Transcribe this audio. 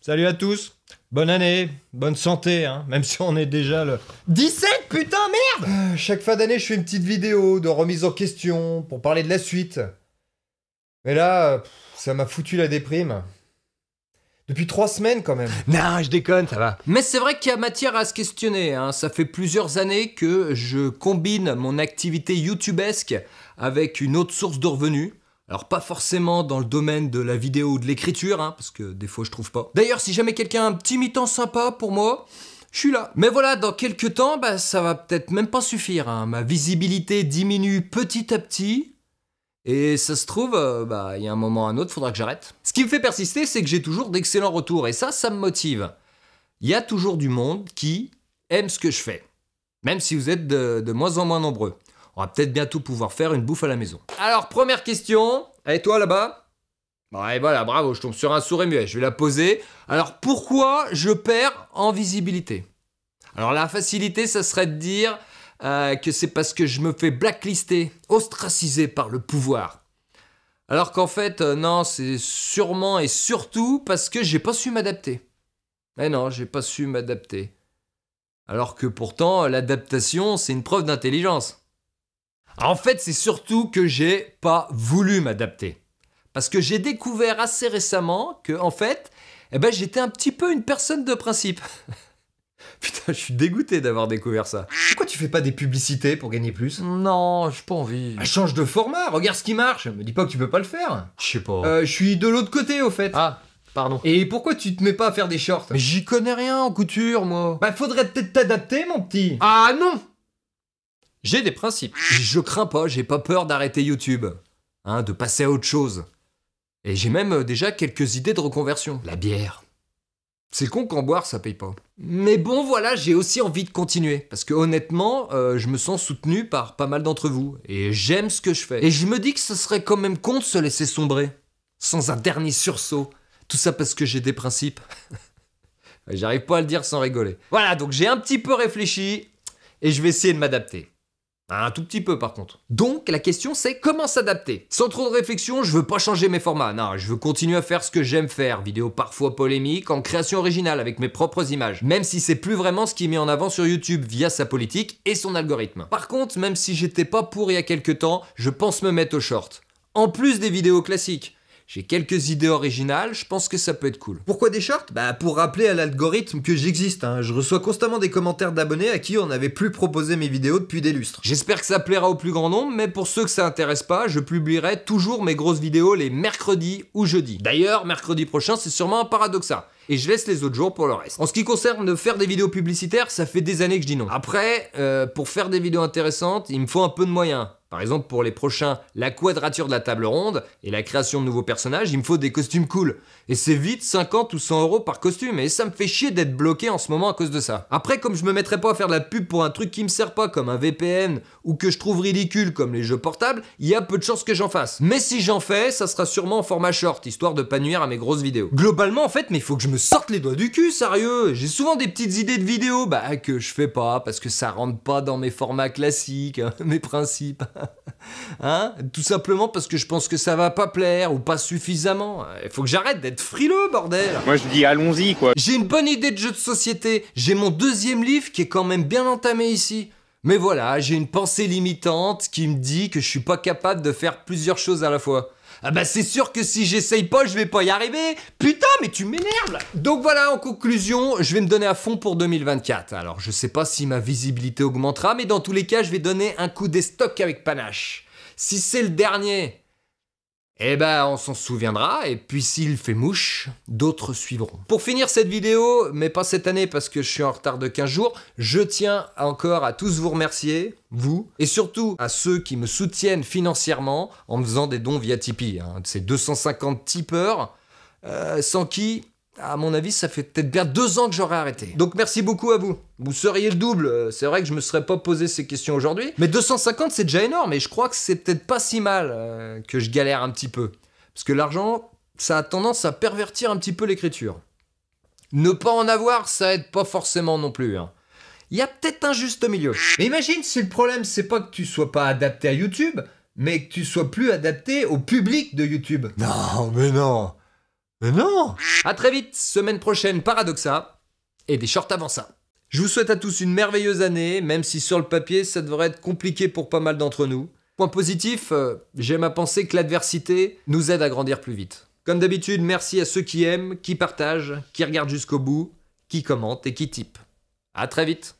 Salut à tous. Bonne année, bonne santé, hein, même si on est déjà le 17, putain, merde. Chaque fin d'année, je fais une petite vidéo de remise en question pour parler de la suite. Mais là, ça m'a foutu la déprime. Depuis 3 semaines, quand même. Non, je déconne, ça va. Mais c'est vrai qu'il y a matière à se questionner, hein. Ça fait plusieurs années que je combine mon activité youtubesque avec une autre source de revenus. Alors pas forcément dans le domaine de la vidéo ou de l'écriture, hein, parce que des fois je trouve pas. D'ailleurs, si jamais quelqu'un a un petit mi-temps sympa pour moi, je suis là. Mais voilà, dans quelques temps, ça va peut-être même pas suffire, hein. Ma visibilité diminue petit à petit. Et ça se trouve, il y a un moment ou un autre, faudra que j'arrête. Ce qui me fait persister, c'est que j'ai toujours d'excellents retours, et ça me motive. Il y a toujours du monde qui aime ce que je fais, même si vous êtes de moins en moins nombreux. On va peut-être bientôt pouvoir faire une bouffe à la maison. Alors, première question. Allez, toi là-bas. Ouais, voilà, bravo, je tombe sur un sourd et muet. Je vais la poser. Alors, pourquoi je perds en visibilité? Alors, la facilité, ça serait de dire que c'est parce que je me fais blacklister, ostraciser par le pouvoir. Alors qu'en fait, non, c'est sûrement et surtout parce que j'ai pas su m'adapter. Mais non, j'ai pas su m'adapter. Alors que pourtant, l'adaptation, c'est une preuve d'intelligence. En fait, c'est surtout que j'ai pas voulu m'adapter. Parce que j'ai découvert assez récemment que, en fait, j'étais un petit peu une personne de principe. Putain, je suis dégoûté d'avoir découvert ça. Pourquoi tu fais pas des publicités pour gagner plus? Non, j'ai pas envie. Change de format, regarde ce qui marche. Me dis pas que tu peux pas le faire. Je sais pas. Je suis de l'autre côté, au fait. Ah, pardon. Et pourquoi tu te mets pas à faire des shorts? Mais j'y connais rien en couture, moi. Faudrait peut-être t'adapter, mon petit. Ah non! J'ai des principes. Je crains pas, j'ai pas peur d'arrêter YouTube. Hein, de passer à autre chose. Et j'ai même déjà quelques idées de reconversion. La bière. C'est con qu'en boire, ça paye pas. Mais bon, voilà, j'ai aussi envie de continuer. Parce que honnêtement, je me sens soutenu par pas mal d'entre vous. Et j'aime ce que je fais. Et je me dis que ce serait quand même con de se laisser sombrer. Sans un dernier sursaut. Tout ça parce que j'ai des principes. J'arrive pas à le dire sans rigoler. Voilà, donc j'ai un petit peu réfléchi. Et je vais essayer de m'adapter. Un tout petit peu par contre. Donc la question c'est comment s'adapter? Sans trop de réflexion, je veux pas changer mes formats. Non, je veux continuer à faire ce que j'aime faire. Vidéos parfois polémiques, en création originale avec mes propres images. Même si c'est plus vraiment ce qui est mis en avant sur YouTube via sa politique et son algorithme. Par contre, même si j'étais pas pour il y a quelques temps, je pense me mettre au short. En plus des vidéos classiques. J'ai quelques idées originales, je pense que ça peut être cool. Pourquoi des shorts? Pour rappeler à l'algorithme que j'existe, hein. Je reçois constamment des commentaires d'abonnés à qui on n'avait plus proposé mes vidéos depuis des lustres. J'espère que ça plaira au plus grand nombre, mais pour ceux que ça intéresse pas, je publierai toujours mes grosses vidéos les mercredis ou jeudis. D'ailleurs, mercredi prochain, c'est sûrement un paradoxa. Et je laisse les autres jours pour le reste. En ce qui concerne faire des vidéos publicitaires, ça fait des années que je dis non. Après, pour faire des vidéos intéressantes, il me faut un peu de moyens. Par exemple, pour les prochains, la quadrature de la table ronde et la création de nouveaux personnages, il me faut des costumes cool. Et c'est vite 50 ou 100 € par costume, et ça me fait chier d'être bloqué en ce moment à cause de ça. Après, comme je me mettrais pas à faire de la pub pour un truc qui me sert pas, comme un VPN, ou que je trouve ridicule, comme les jeux portables, il y a peu de chances que j'en fasse. Mais si j'en fais, ça sera sûrement en format short, histoire de pas nuire à mes grosses vidéos. Globalement, en fait, mais il faut que je me sorte les doigts du cul, sérieux. J'ai souvent des petites idées de vidéos, que je fais pas, parce que ça rentre pas dans mes formats classiques, hein, mes principes. Hein? Tout simplement parce que je pense que ça va pas plaire ou pas suffisamment. Il faut que j'arrête d'être frileux, bordel. Moi je dis allons-y quoi. J'ai une bonne idée de jeu de société. J'ai mon 2e livre qui est quand même bien entamé ici. Mais voilà, j'ai une pensée limitante qui me dit que je suis pas capable de faire plusieurs choses à la fois. C'est sûr que si j'essaye pas, je vais pas y arriver. Putain, mais tu m'énerves là. Donc voilà, en conclusion, je vais me donner à fond pour 2024. Alors, je sais pas si ma visibilité augmentera, mais dans tous les cas, je vais donner un coup des stocks avec panache. Si c'est le dernier, on s'en souviendra, et puis s'il fait mouche, d'autres suivront. Pour finir cette vidéo, mais pas cette année parce que je suis en retard de 15 jours, je tiens encore à tous vous remercier, vous, et surtout à ceux qui me soutiennent financièrement en me faisant des dons via Tipeee. Hein. Ces 250 tipeurs, sans qui, à mon avis, ça fait peut-être bien 2 ans que j'aurais arrêté. Donc merci beaucoup à vous. Vous seriez le double. C'est vrai que je me serais pas posé ces questions aujourd'hui. Mais 250, c'est déjà énorme. Et je crois que c'est peut-être pas si mal que je galère un petit peu. Parce que l'argent, ça a tendance à pervertir un petit peu l'écriture. Ne pas en avoir, ça aide pas forcément non plus. Hein. Il y a peut-être un juste milieu. Mais imagine si le problème, c'est pas que tu sois pas adapté à YouTube, mais que tu sois plus adapté au public de YouTube. Non, mais non. Mais non! À très vite, semaine prochaine, Paradoxa, et des shorts avant ça. Je vous souhaite à tous une merveilleuse année, même si sur le papier, ça devrait être compliqué pour pas mal d'entre nous. Point positif, j'aime à penser que l'adversité nous aide à grandir plus vite. Comme d'habitude, merci à ceux qui aiment, qui partagent, qui regardent jusqu'au bout, qui commentent et qui typent. À très vite.